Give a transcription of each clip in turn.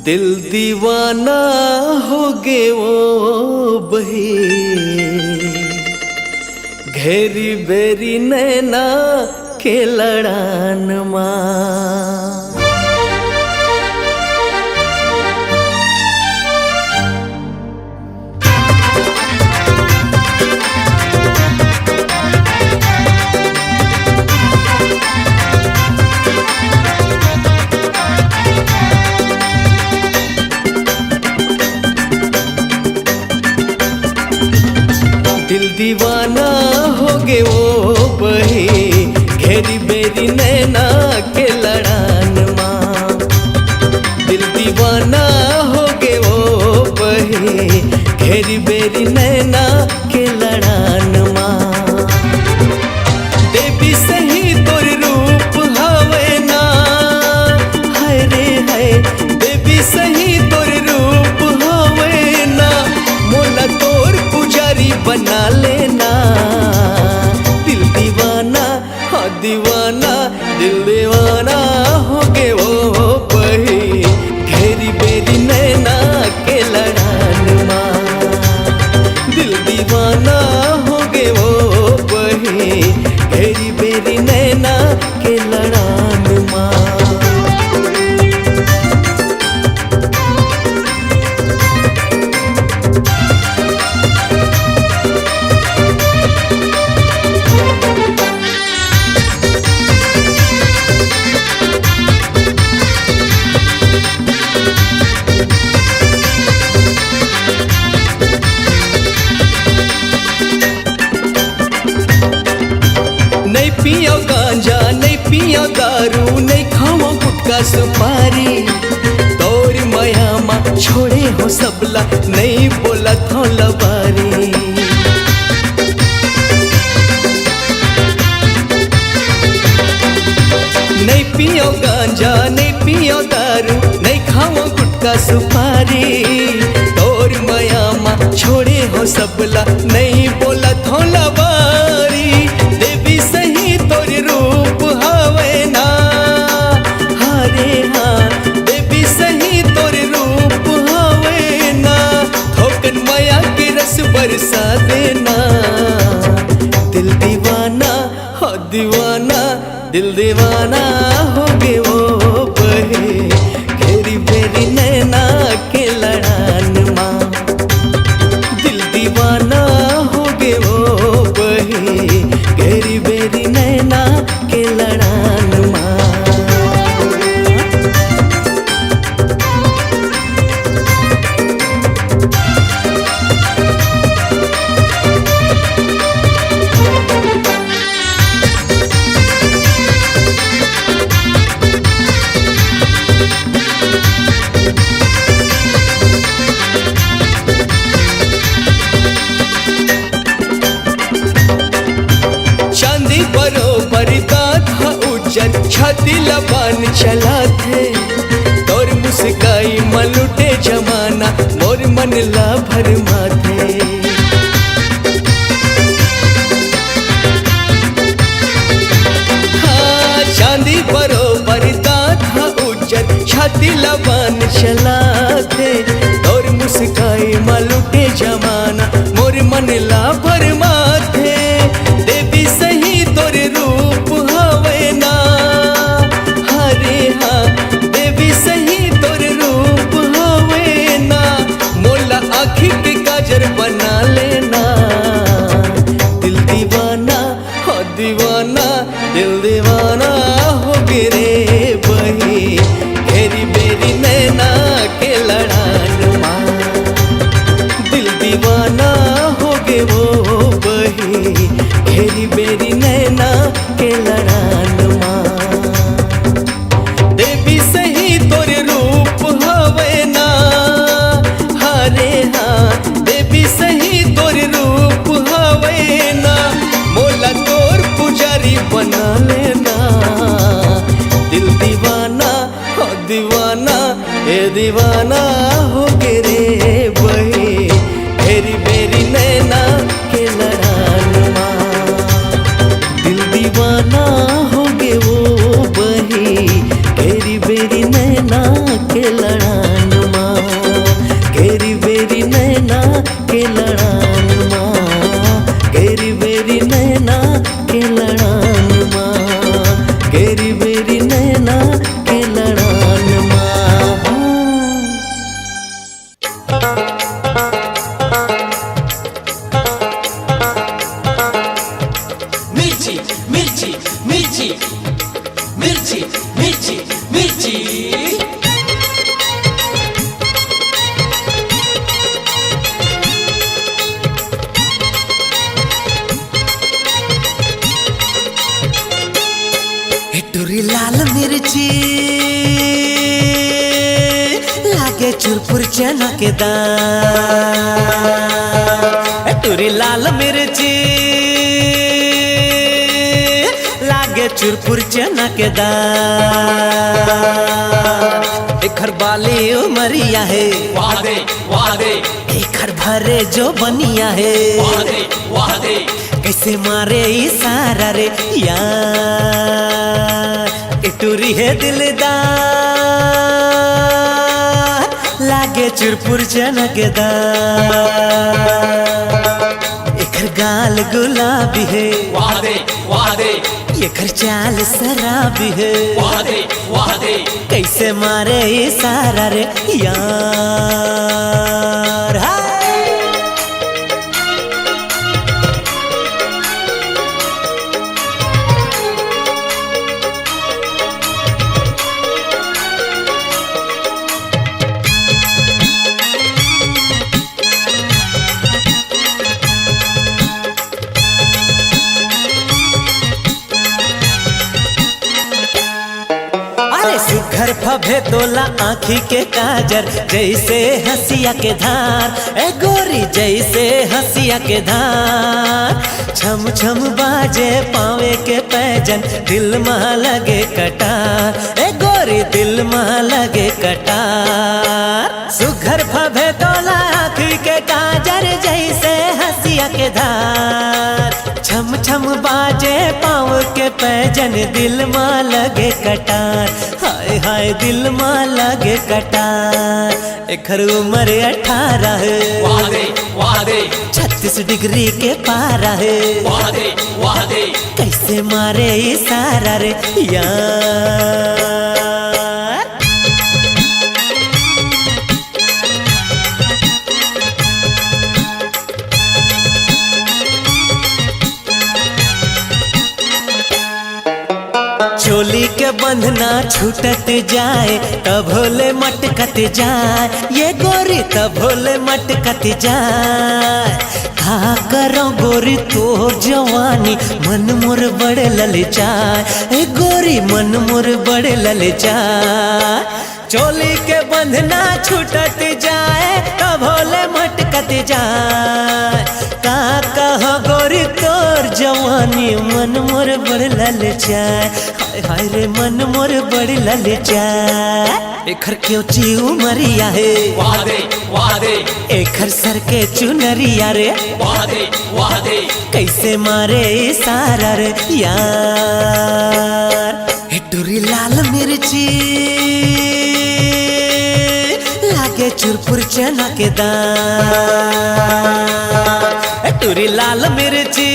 दिल दीवाना हो गे ओ बही, घेरी बेरी नैना के लड़ान माँ। दिल दीवाना हो गे वो बही, घेरी बेरी नैना के लड़ान माँ। दिल दीवाना हो गे वो बही, घेरी बेरी नैना के लड़ान माँ। देवी सही तोर रूप हवे ना, हाय रे हाय, देवी सही तोर रूप हवे ना, मोला तोर पुजारी बना लेना। दिल दीवाना हाँ दीवाना, दिल दीवाना हो गे वो बही, घेरी बेरी नैना के लड़ान माँ। दिल दीवाना हो गे वो बही, घेरी बेरी नैना के लड़ान माँ। नहीं पियो गांजा नहीं पियो दारू, नहीं खाओ गुटखा सुपारी, तोर माया माँ छोड़े हो सबला, नहीं बोला थो लबारी। नहीं पियो गांजा नहीं पियो दारू, नहीं खाओ गुटखा सुपारी, तोर माया माँ छोड़े हो सबला, नहीं बोला थो लबारी। देवी सही तोर रूप हवे ना, हारे हाँ, देवी सही तोर रूप हवे ना, थोकन माया के रस बरसा देना। दिल दीवाना हो दीवाना, दिल दीवाना हो गे वो बही, घेरी बेरी नैना के लड़ान माँ। दिल दीवाना हो गे वो बही, घेरी बेरी नैना के लड़ान माँ। चांदी बरोबर दाँत हा उज्जर, छाती लबान चला थे, तोर मुस्काई मलुटे जमाना, मोर मन ला भर माथे। हाँ चांदी बरोबर दाँत हा उज्जर, छाती लबान चला थे, तोर मुस्काई मलुटे जमाना, मोर मन ला भर माथे। देवी सही तोर रूप हवे ना, हरे हाँ, देवी सही तोर रूप हवे ना, मोला आँखी के काजर बना लेना। दिल दीवाना हो दीवाना, दिल दीवाना हो गे रे बही, घेरी बेरी नैना के लड़ान माँ। दिल दीवाना हो गे वो बही, घेरी बेरी नैना के लड़ान माँ। देवी सही तोर रूप हवे ना, हारे हाँ, देवी सही तोर रूप हवे ना, मोला तोर पुजारी बना लेना। दिल दीवाना हो दीवाना, ए दीवाना हो गे रे बही, घेरी बेरी नैना के लड़ान माँ। दिल दीवाना हो गे वो बही, घेरी बेरी नैना के लड़ान। सपना के लड़ान माँ। मिर्ची मिर्ची मिर्ची मिर्ची मिर्ची मिर्ची टुरी लाल मिर्ची लागे चुरपुर चनकदार। टुरी लाल मिर्ची लागे चुरपुर चनकदार। एखर बाली उमरिया है वादे वादे एखर भरे जो बनिया है वादे वादे कैसे मारे इशारा रे यार। टुरी है दिलदार लागे चुरपुर चनकदार। एखर गाल गुलाबी है वादे वादे एखर चाल शराबी है वादे वादे कैसे मारे इशारा रे यार। हाय सुघर फभे तोला आँखी के काजर जैसे हंसिया के धार। ए गोरी जैसे हंसिया के धार। छम छम बाजे पावे के पैजन दिल में लगे कटार। ए गोरी दिल में लगे कटार। सुघर फभे तोला आँखी के काजर जैसे हंसिया के धार। छम छम बाजे पाँव के पैजन दिल में लगे कटार। हाय हाय दिल में लगे कटार। एखर उम्र 18 है वादे वादे 36 डिग्री के पारा है वादे वादे कैसे मारे इशारा रे यार। चोली के बंधना छूटत जाए तब भोले मटकत जाए। ये गोरी तब भोले मटकत जाए। का करो गोरी तोर जवानी मन मोर बड़े ललचाए। ए गोरी मन मोर बड़े ललचाए। चोली के बंधना छूटत जाए तब भोले मटकत जाए। का कहो गोरी तोर जवानी मन मोर बड़ ललचाए। हाय हाय रे मन मोर बड़ ललचाए। एखर क्योंची उमरिया है वादे वादे एखर सर के चुनरिया रे वादे वादे कैसे मारे इशारा रे यार। टुरी लाल मिर्ची लागे चुरपुर चनकदार। टुरी लाल मिर्ची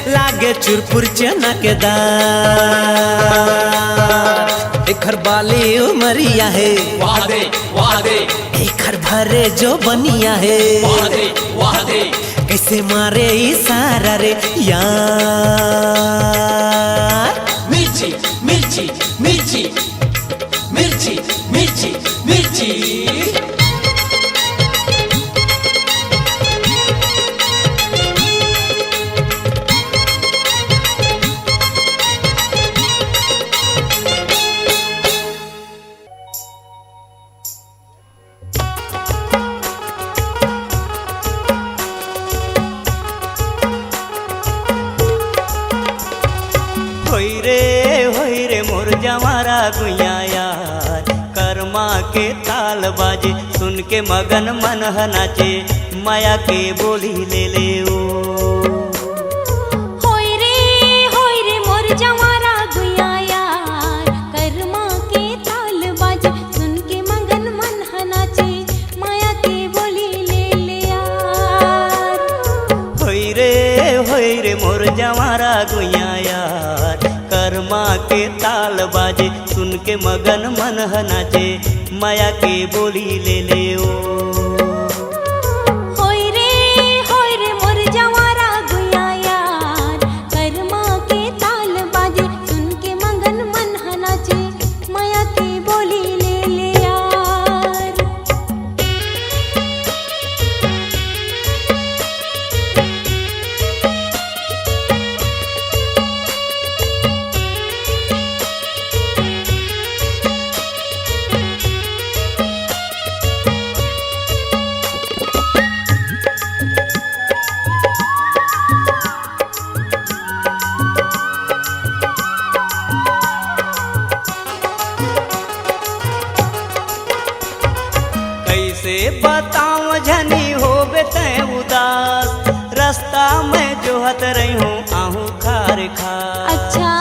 लागे चुरपुर चनकदार। एखर बाली उमरिया है वादे वादे एखर भरे जो बनिया है वादे वादे कैसे मारे इशारा रे यार। मिर्ची मिर्ची मिर्ची मिर्ची मिर्ची मिर्ची होई रे मोर जवारा गुइया यार। कर्मा के ताल बाजे सुन के मगन मन नाचे माया के बोली ले ले ओ। होई रे मोर जवारा गुइया यार। कर्मा के ताल बाजे सुन के मगन मन नाचे माया के बोली ले ले यार। होई रे मोर जवारा गुइया यार। के ताल बाजे सुन के मगन मन नाचे माया के बोली ले ले ओ होय रे मोर जवारा गुया यार कर्मा के ताल बाजे सुन के मगन मन नाचे माया के बोली ले ले यार। कैसे बताऊं झनी होबे तै उदास रास्ता में जोहत रही हूँ आहू खार खार। अच्छा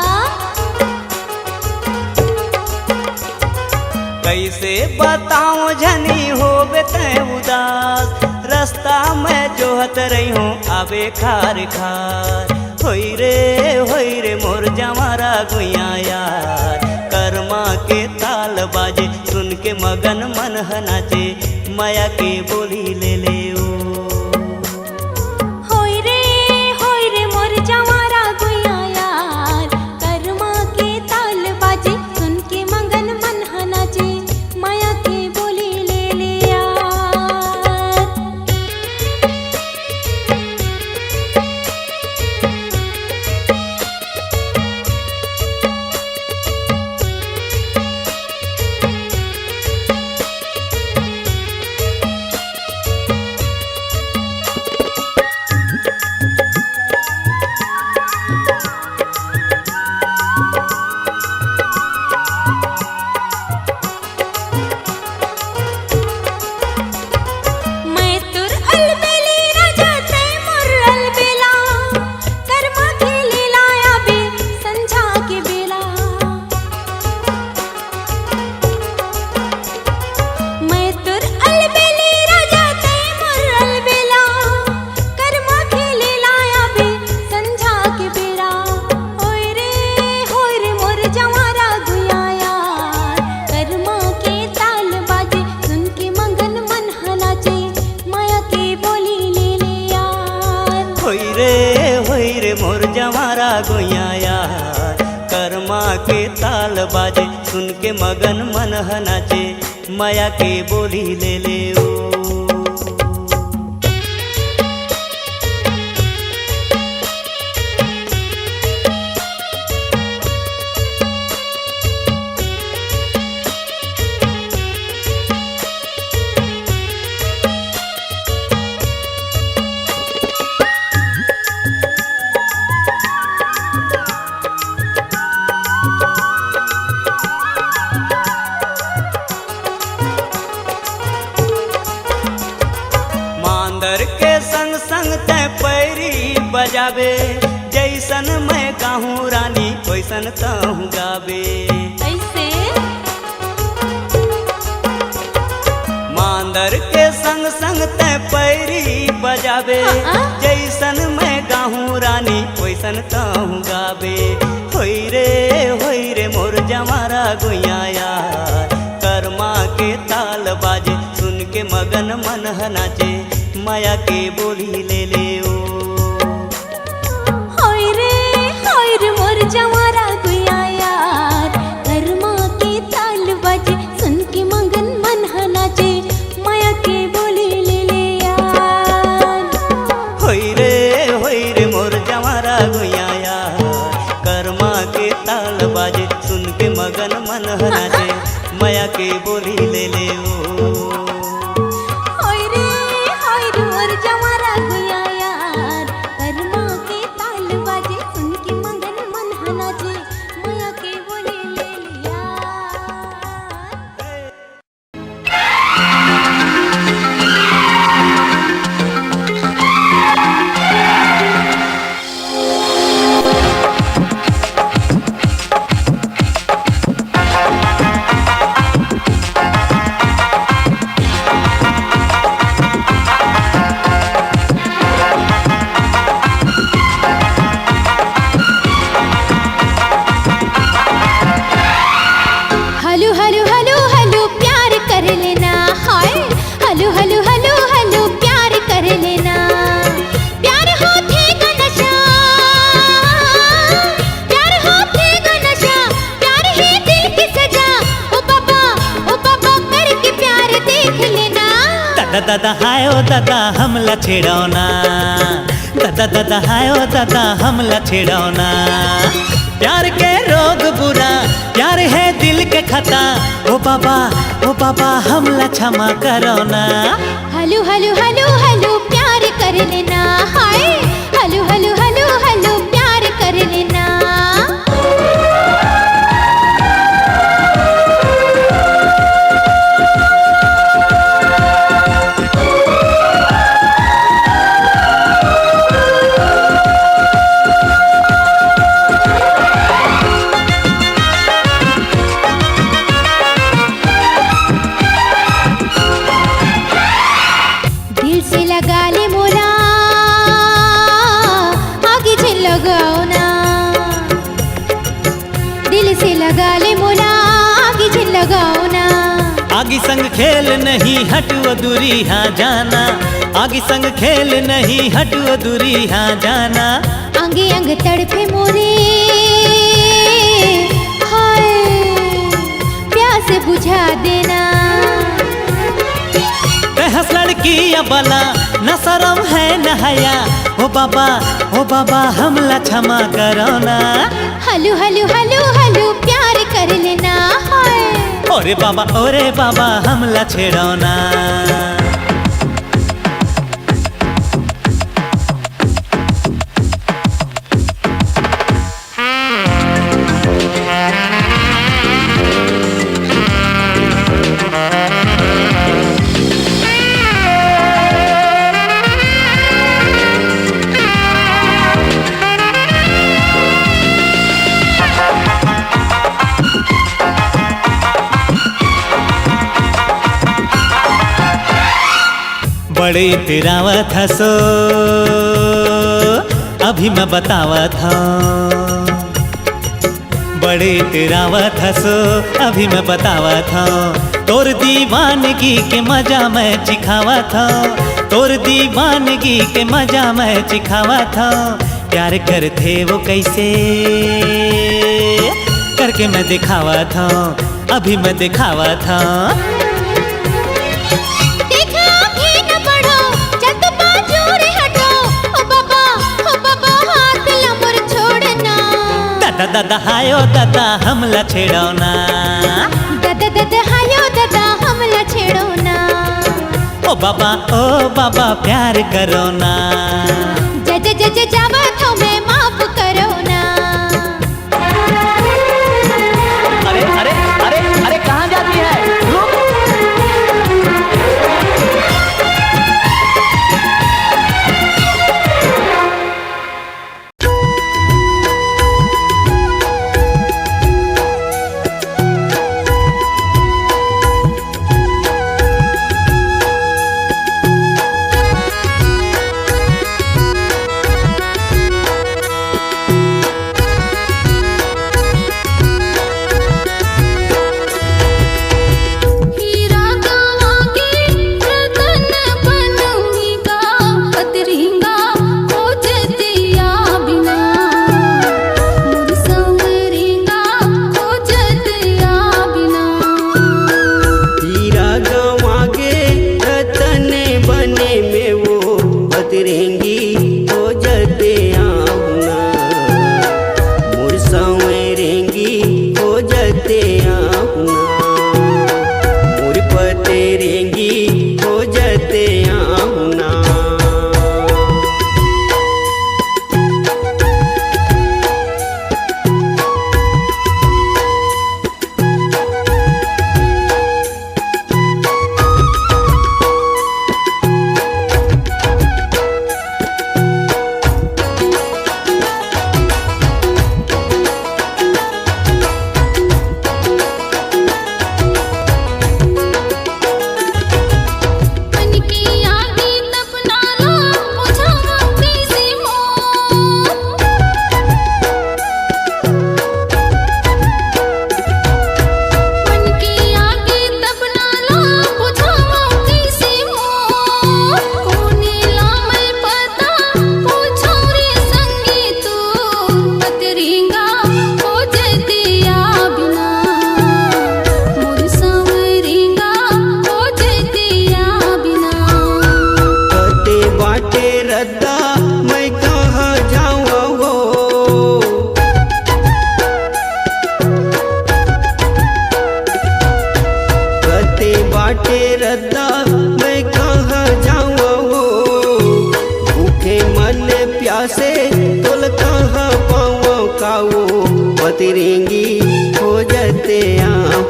कैसे बताऊं झनी होबे तै उदास रास्ता में जोहत रही हूँ आबे खार खार। होई रे मोर जवारा गुया यार कर्मा के ताल बाजे सुन के मगन मन नाचे माया के बोली ले ले ओ होय रे मोर जवारा गुया यार कर्मा के ताल बाजे सुन के मगन मन नाचे माया के बोली ले ले यार। मैं तुर अलबेली राजा तै मोर अलबेला कर्मा के लीला आबे संझा के बेला। मैं तुर अलबेली राजा तै मोर अलबेला कर्मा के लीला आबे संझा के बेला। होय रे मोर जवारा गुया यार कर्मा के ताल बाजे सुन के मगन मन नाचे माया के बोली ले ले यार। होई रे मोर जवारा गुया यार कर्मा के ताल बाजे सुन के मगन मन नाचे माया के बोली ले ले ओ मांदर के संग संग तै पैरी बजाबे जैसन मैं गाहूँ रानी वैसन तहूँ गाबे। ऐसे मांदर के संग संग तै पैरी बजाबे जैसन मैं गाहूँ रानी वैसन तहूँ गाबे। होई रे मोर जवारा गुया यार कर्मा के ताल बाजे सुन के मगन मन नाचे माया के बोली ले ले ओ होय रे मोर जवारा गुया यार कर्मा के ताल बाजे सुन के मगन मन नाचे माया के बोली ले ले यार। होई रे मोर जवारा गुया यार कर्मा के ताल बाजे सुन के मगन मन नाचे माया के बोली ले ले ओ होय रे मोर जवारा गुया यार कर्मा के ताल बाजे सुन के मगन मन नाचे माया के बोली ले ले यार। दादा दादा हाय ओ दादा हमला छेड़ौना, दादा दादा हाय ओ दादा हमला छेड़ौना। प्यार के रोग बुरा, प्यार है दिल के खता, ओ बाबा हमला क्षमा करो ना। हलू हलू हलू हलू प्यार कर लेना, हाय हलू हलू हलू हलू प्यार कर लेना। दिल से लगा ले मोला, आगे से लगाओ ना। दिल से लगा ले मोला, आगे से लगाओ ना। आगे संग खेल नहीं हटो दूरी हाँ जाना, आगे संग खेल नहीं हटो दूरी हाँ जाना। अंगे अंग तड़पे मोरे, हाय प्यास बुझा देना। हंस लड़की अबला न शरम है न हया, ओ बाबा हमला क्षमा करो ना। हलू हलू हलू हलू प्यार कर लेना, हाय ओरे बाबा हमला छेड़ो ना। बड़े तेरावत हसो अभी मैं बतावत हूँ, बड़े तेरावत हसो अभी मैं बतावत हूँ। तोर दीवानगी के मजा मैं चिखावत हूँ, तोर दीवानगी के मजा मैं चिखावत हूँ। प्यार करते वो कैसे करके मैं दिखावत हूँ, अभी मैं दिखावत हूँ। दादा हायो दादा हमला छेड़ो ना, दादा दादा हायो दादा हमला छेड़ो ना। ओ बाबा प्यार करो ना, जज जावत हूँ मैं माफ करो ना। अरे अरे अरे अरे कहाँ जाती है? रुक।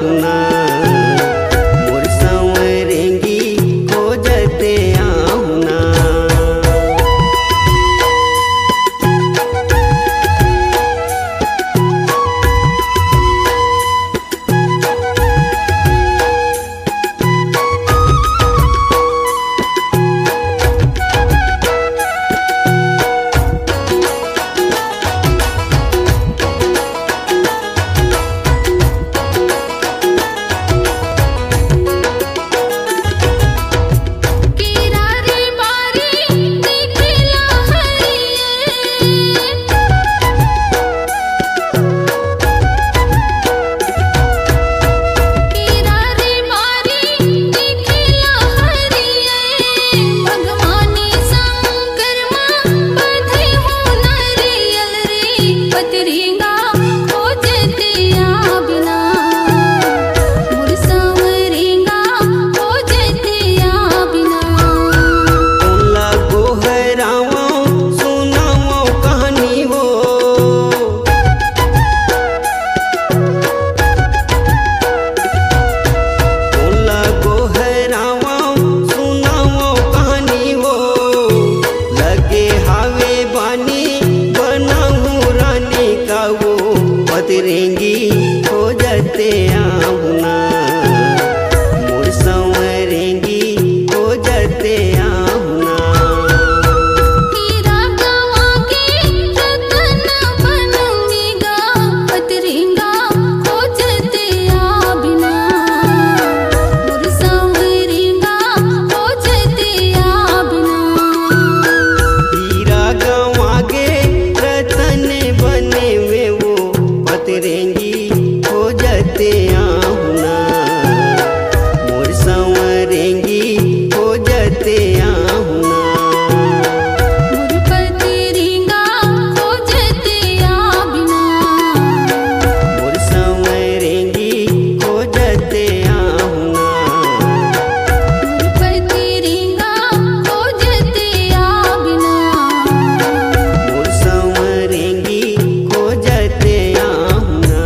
आहुना मोर संवरेंगी खोजते आहुना पतरेंगी खोजते आहुना मोर संवरेंगी खोजते आहुना हीरा गवा के रतन बनूंगी गा पतरेंगा खोजते आ बिना मोर संवरेंगा खोजते आ बिना हीरा गवा के रतन बने वे वो पतरेंगी खोजते आहुना मोर संवरेंगी खोजते आहुना मोर पतरेंगा खोजते आ बिना मोर संवरेंगी खोजते आहुना मोर पतरेंगा खोजते आ बिना मोर संवरेंगी खोजते आहुना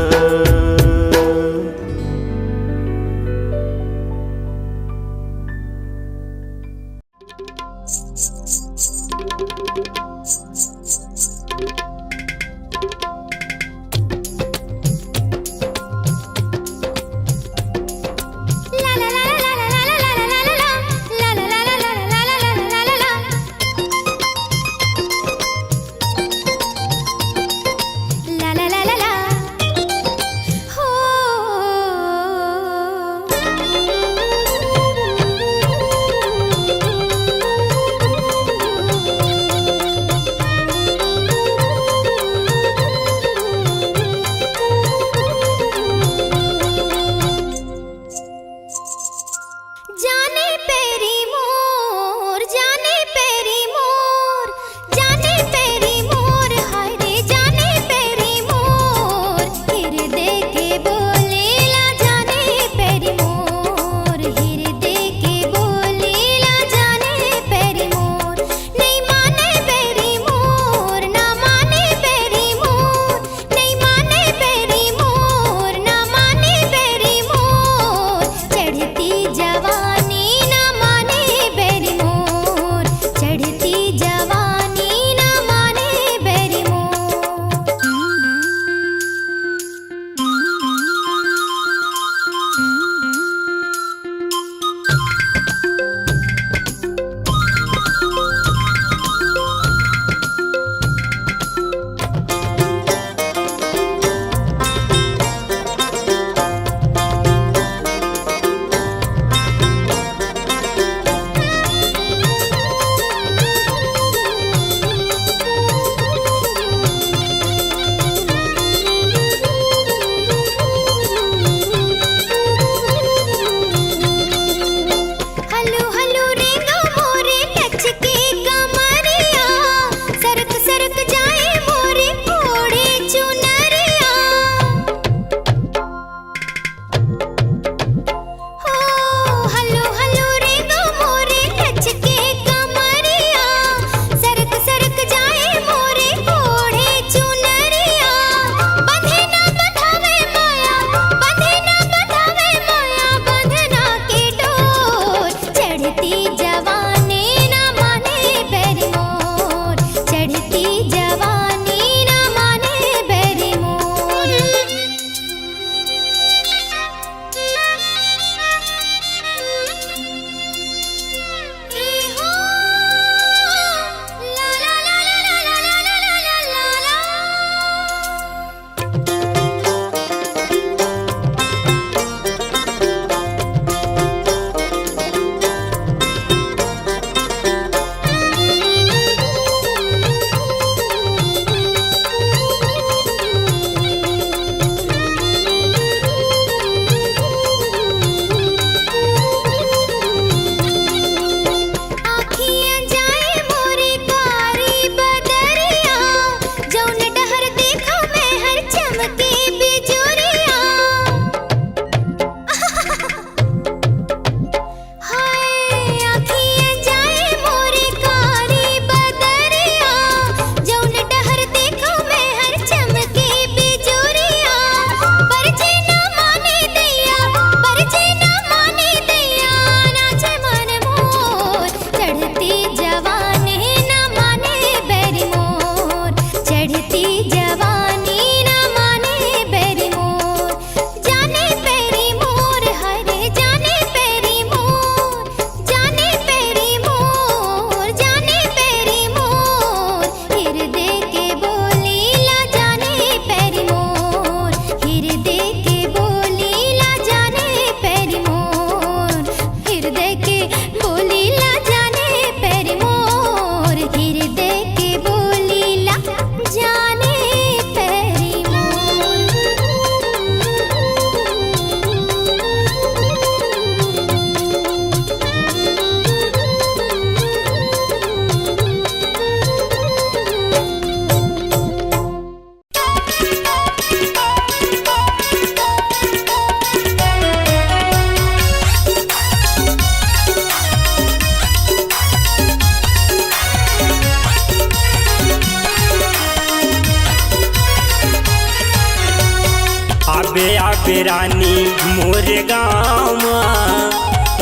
आबे आबे रानी मोरे गाँव,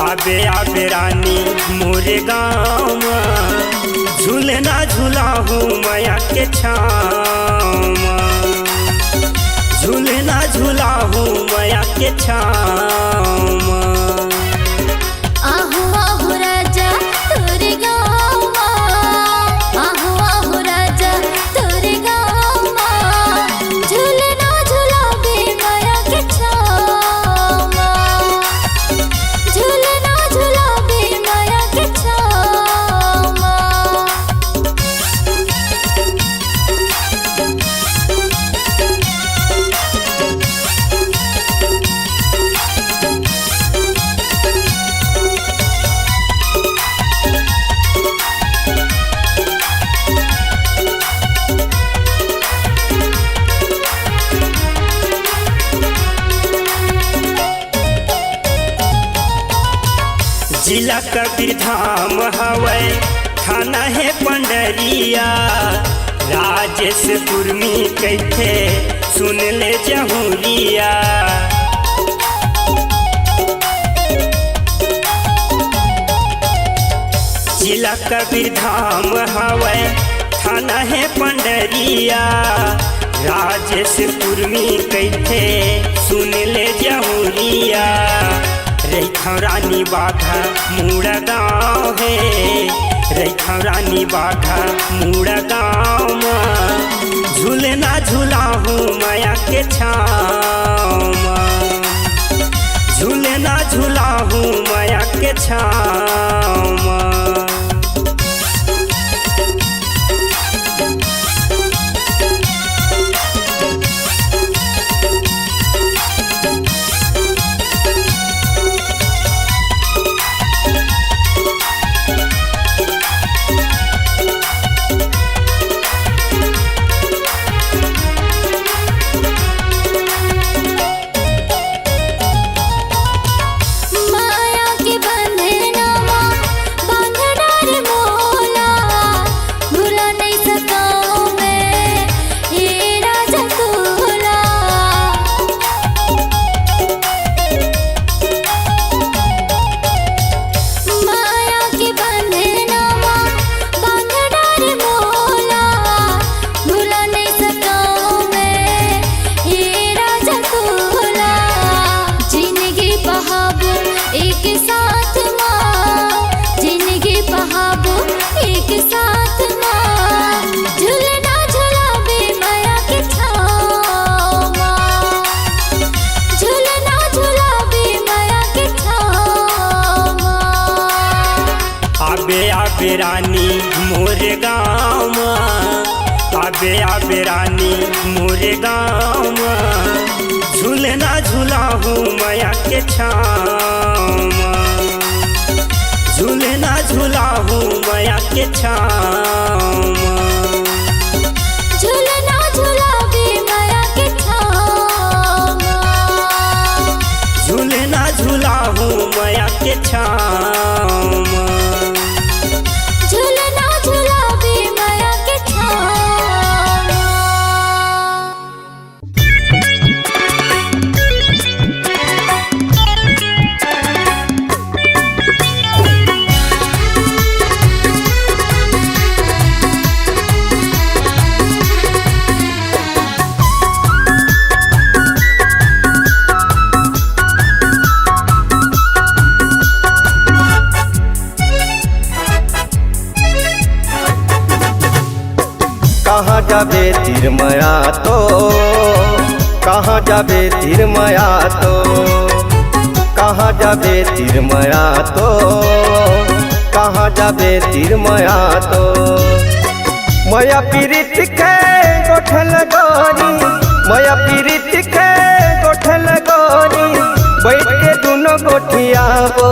आबे आबे रानी मोरे गाँव, झूलना झूलाहू मैया के छाँव, झूलना झूलाहू मैया के छाँव। आहू आहू राजा तोरे गाँवमा, आहू आहू राजा तोरे गाँवमा, झूलना झूलाबे माया के छाँवमा, झूलना झूलाबे माया के छाँवमा। जिला कबीर धाम हवै, थाना है पंडरिया, राजेशपुर में कैथे सुन ले जहुरिया। जिला कबीर धाम हवै, थाना है पंडरिया, राजेशपुर में कैथे सुन ले जहुरिया। रैखा रानी बाघा मूड़ा गाँव है, रैखा रानी बाघा मूड़ा गाँव, झूलना झूलाहू माया के छाँव, झूलना झूलाहू माया के छाँव। माया के बंधनवा बांध डार मोला, भुला नहीं सकाऊं मैं ये राजा तोला। माया के बंधनवा बांध डार मोला, भुला नहीं सकाऊं मैं ये राजा तोला। जिंदगी बहाबू एक साथ माँ, जिंदगी बहाबू एक साथ माँ, झूलना झूलाबे माया के छाँव माँ, झूलना झूलाबे माया के छाँव माँ। आबे आबे रानी मोरे गाँव, आबे आबे रानी मोरे गाँव, झूलना झूलाहू माया के छाँव, झूलना झूलाहू माया के छाँव। झूलना झूलाबे माया के छाँव माँ, झूलना झूलाहू माया के छाँव, झूलना झूलाबे माया के छाँव माँ। कहाँ जाबे तिरमया तो, कहाँ जाबे तिरमया तो, कहाँ जाबे तिरमया तो, कहाँ जाबे तिरमया तो। मया पीरित के गोठल गोरी, मया पीरित के गोठल गोरी, बैठ के दोनों गोठियाबो,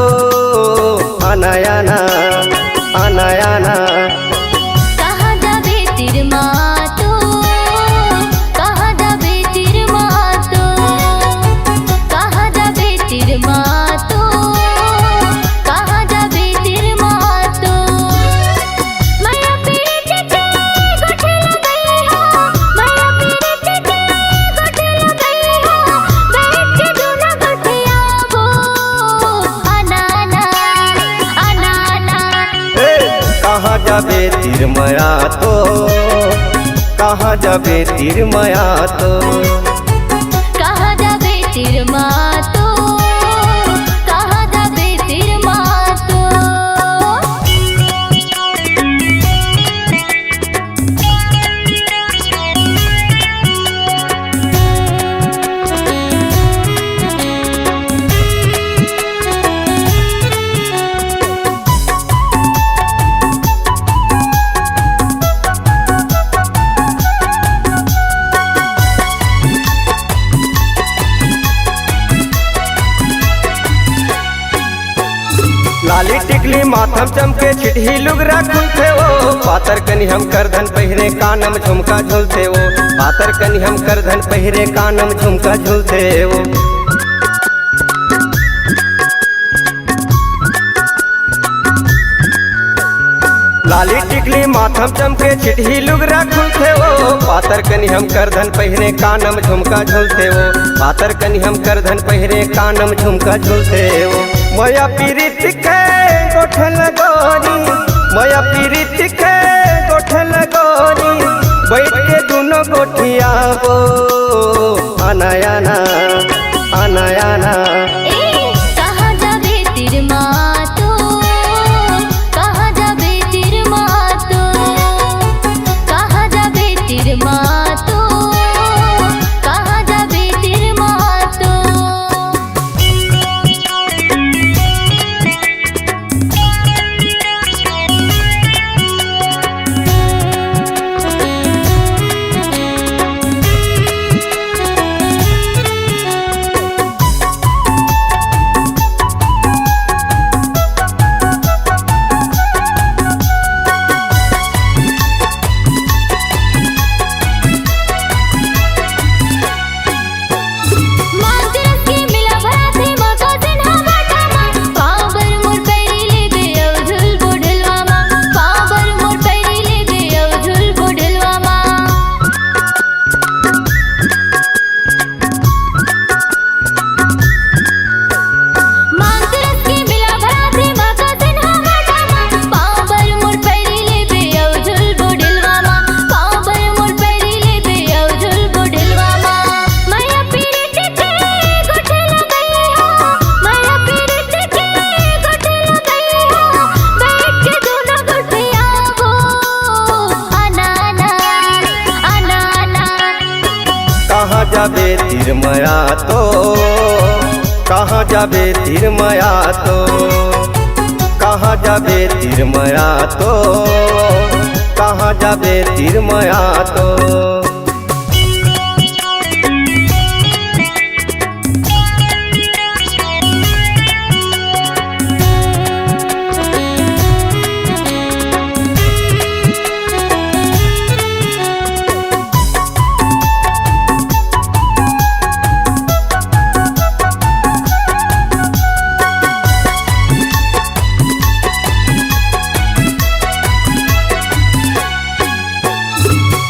आना आना आना आना। कहाँ जाबे तिरमा तो, कहाँ जाबे तिरमा तो, कहाँ जाबे तिरमा तो, कहाँ जाबे तिरमा तो। माया पीरित के गोठल गई हो, माया पीरित के गोठल जाबे तीर माया तो, कहाँ जाबे तीर माया तो। कहाँ जाबे तीर मातो, कहाँ जाबे तीर मातो। लाली टिकली माथम चमके चिट्ठी लुगरा खुलते वो, पातर कनी हम करधन पहिरे कानम झुमका झूलते वो, पातर कनी हम करधन पहिरे कानम झुमका झूलते वो। लाली टिकली माथम चमके चिट्ठी लुगरा खुलते वो, पातर कनी हम करधन पहिरे कानम झुमका झूलते वो, पातर कनी हम करधन पहिरे कानम झुमका झूलते वो। माया पीरित के गोठल गोरी, माया पीरित के गोठल गोरी, बैठ के दोनों गोठिया वो आना आना आना आना। कहाँ जाबे तीर मातो, कहाँ जाबे तीर मातो, कहाँ जाबे तीर मातो, कहाँ जाबे तीर मातो। कहाँ जाबे तीर माया तो, कहाँ जाबे तीर माया तो, कहाँ जाबे तीर माया तो, कहाँ जाबे तीर माया तो।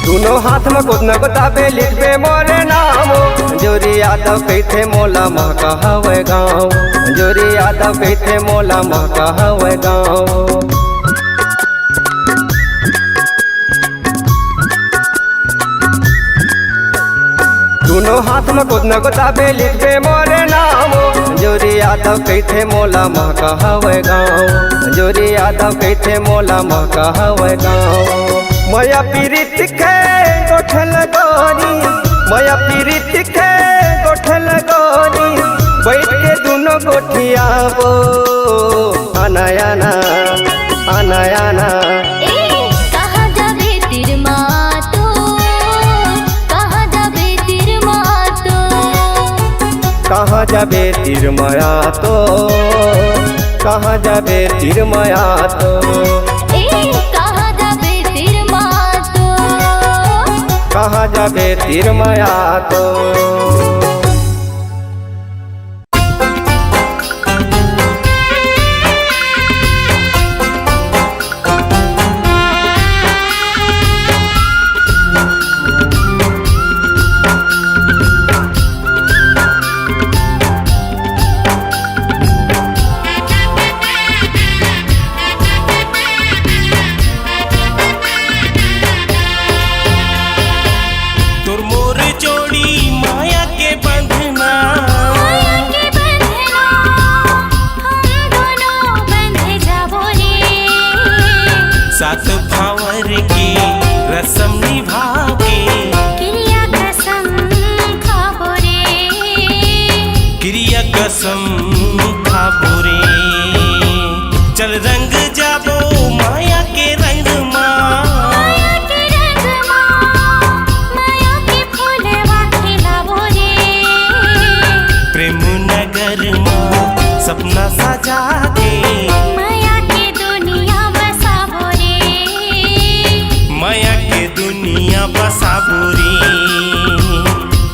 दोनों हाथ में कुछ न बताबे लिखबे मोरे नामो, जोरी यादव कहते मोला महका हवे गाँव, जोरी यादव कहते मोला महका हवे गाँव। दोनों हाथ में कुछ न बताबे लिखबे मोरे नामो, जोरी यादव कहते मोला महका हवे गाँव, जोरी यादव कहते मोला महका हवे गाँव। माया पीरित के गोठल गोरी, माया पीरित के गोठल गोरी, बैठ के दोनों गोठिया वो आना आना आना आना। कहाँ जाबे तीर मातो, कहाँ जाबे तीर मातो, कहाँ जाबे तीर माया तो, कहाँ जाबे तीर माया तो। कहाँ जाबे तीर मातो, कहाँ जाबे तीर माया तो। कसम खाबो रे। चल रंग जाबो माया के रंग माया के रंग माया के फूलवा खिलावो रे। प्रेम नगर माँ सपना सजा के माया के दुनिया बसावो रे। माया के दुनिया बसाबो रे।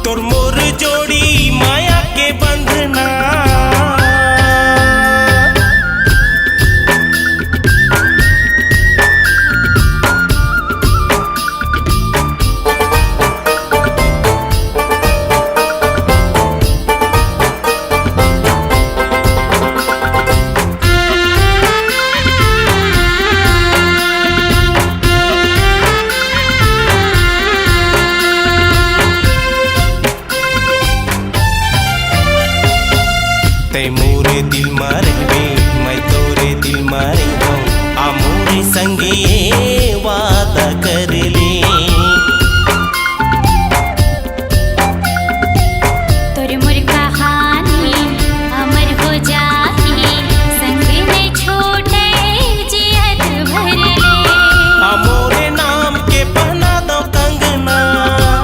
तोर मोर जोड़ी माया के बंधना। ते मोरे दिल में रहबे मैं तोरे दिल में रहूं। आ मोरे संगे वादा कर ले। तोर मोर कहानी अमर हो जाही। संग में छोटे जियत भर ले। आ मोरे नाम के पहना दो कंगना।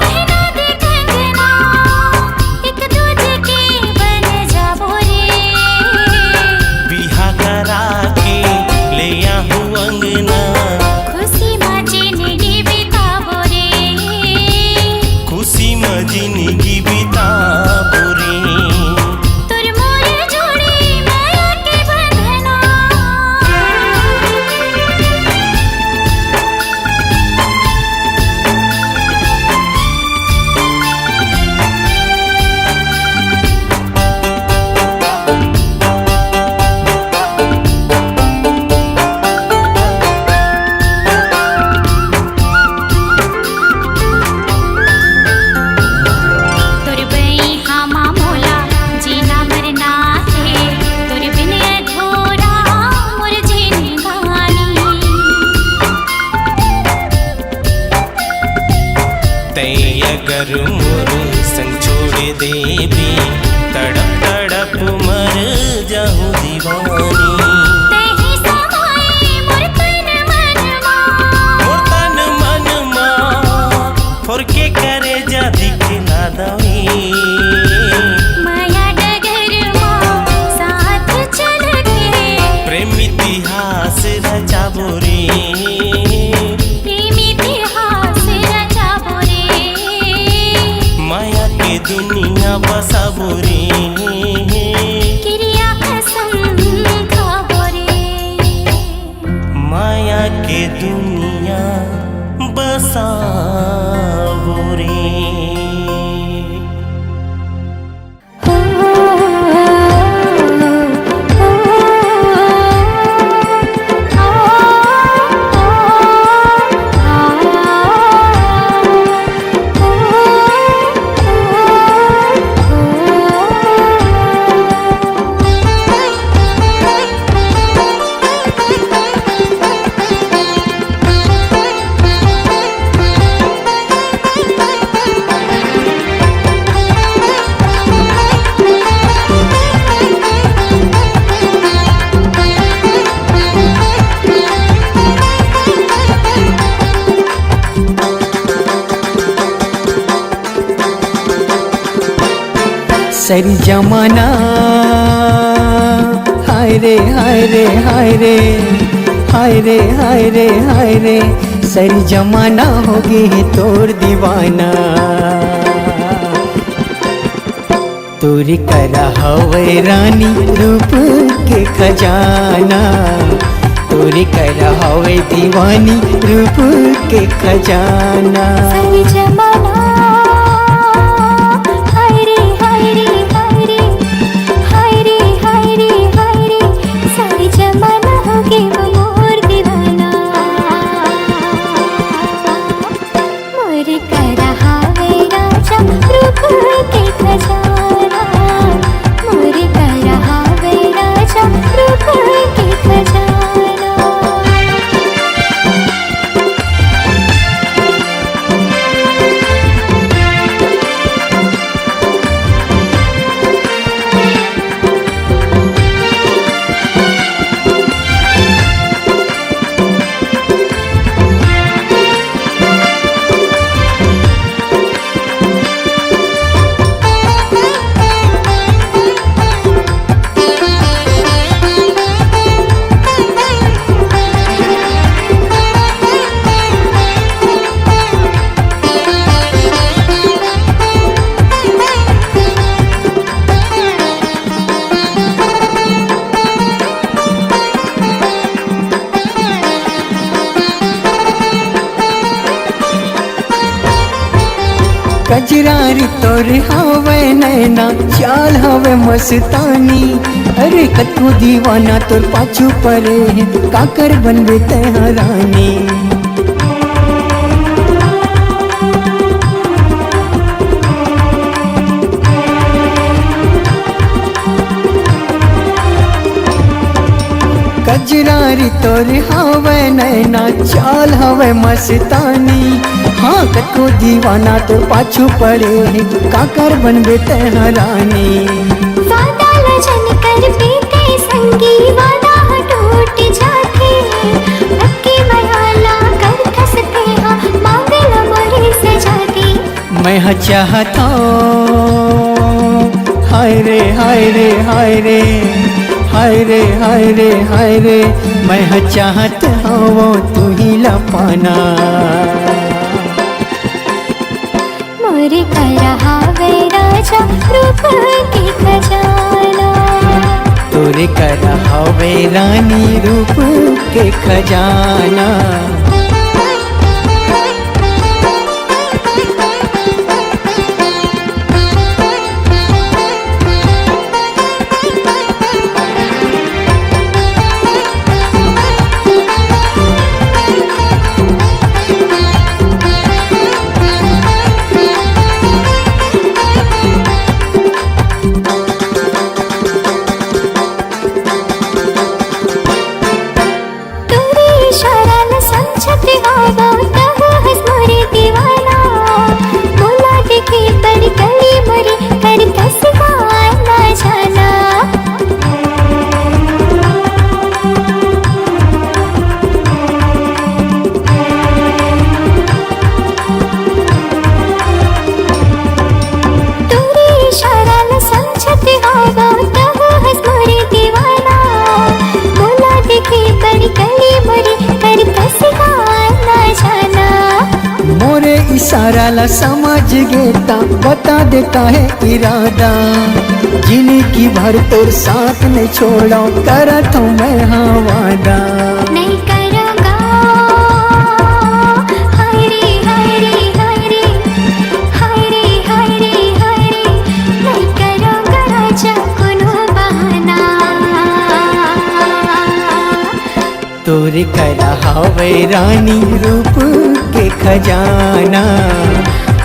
पहना दे कंगना एक दूजे के बन जाबो रे। बिहा करा के ले आहू अंगना। खुशी में जिंदगी बिताबो रे। खुशी में जिंदगी बिताबो रे। तोर मोर जोड़ी माया के बंधना। तोर बई हामा मोला जीना मरना है। तोर बिन अधूरा मोर जिंदगानी। ते अगर मोर संग छोड़ देबी तड़प तड़प मर जाऊं दीवानी। तेहि समाए मोर तन मन मोर तन मन माँ फोरके करे जा दिखला दवी। माया डगर साथ चल के। प्रेम इतिहास रचाबो रे। प्रेम इतिहास रचाबो रे। माया के दुनिया बसाबो रे। क्रिया कसम खाबो रे। माया के दुनिया बसाबो रे। सरी जमाना हाय रे हाय रे हाय रे हाय रे हाय रे हाय रे। सरी जमाना होगी है तोर दीवाना। तोरी करा हवे रानी रूप के खजाना। तोरी करा हवे दीवानी रूप के खजाना। सारी जमाना हाय रे हाय रे हाय रे हाय रे हाय रे हाय रे। सारी जमाना होगी वो मोर दीवाना। मोर करा हावे राजा रूप के खजाना। मोर करा हावे राजा रूप के खजाना। कजरारी तोर हवे नैना चाल हवे मस्तानी। अरे कतू दीवाना तोर पाछू परे काकर बनबे तेहा रानी। कजरारी तोर हवे नैना चाल हवे मस्तानी। हाँ कतू दीवाना तो पाछू पड़े काकर बनबे तेहा रानी। वादा लजन कर बीते संगी वादा टूट जाते। अक्की बयाला कर खसते हाँ मांगल मोरी सजाती। मैं चाहता हाय रे हाय रे हाय रे हाय रे हाय रे हाय रे। मैं चाहत हूँ तू ही लपाना। मोरे कर हावे राजा रूप के खजाना। तोरे कर हवे रानी रूप के खजाना। इशारा ला समझ गेता बता देता है इरादा। जिंदगी भर तोर साथ में छोड़ा करा तो मैं हाँ वादा। नहीं करूँगा हाय रे हाय रे हाय रे हाय रे हाय रे हाय रे। नहीं करूँगा राजा कोनो बहाना। तोरे करा हवे रानी रूप के खजाना।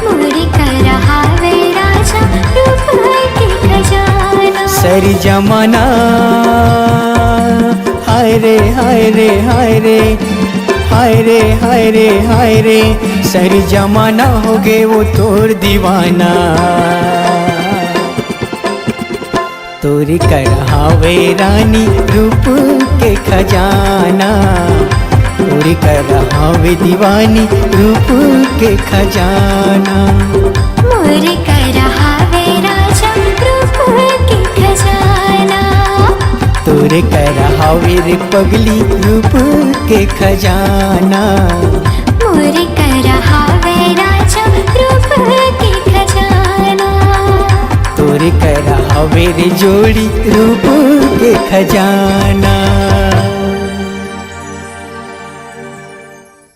मोरे कर हावे राजा रूप के खजाना। सरी जमाना हाय रे हाय रे हाय रे हाय रे हाय रे हाय रे। सरी जमाना हो गे वो तोर दीवाना। तोरी कर हावे रानी रूप के खजाना। तोरी कर हावे दीवानी रूप के खजाना। मोरे कर हावे राजा रूप के खजाना। तोरे कर हावे रे पगली रूप के खजाना। मोरे कर हावे राजा रूप के खजाना। तोरे कर हवे रे जोड़ी रूप के खजाना।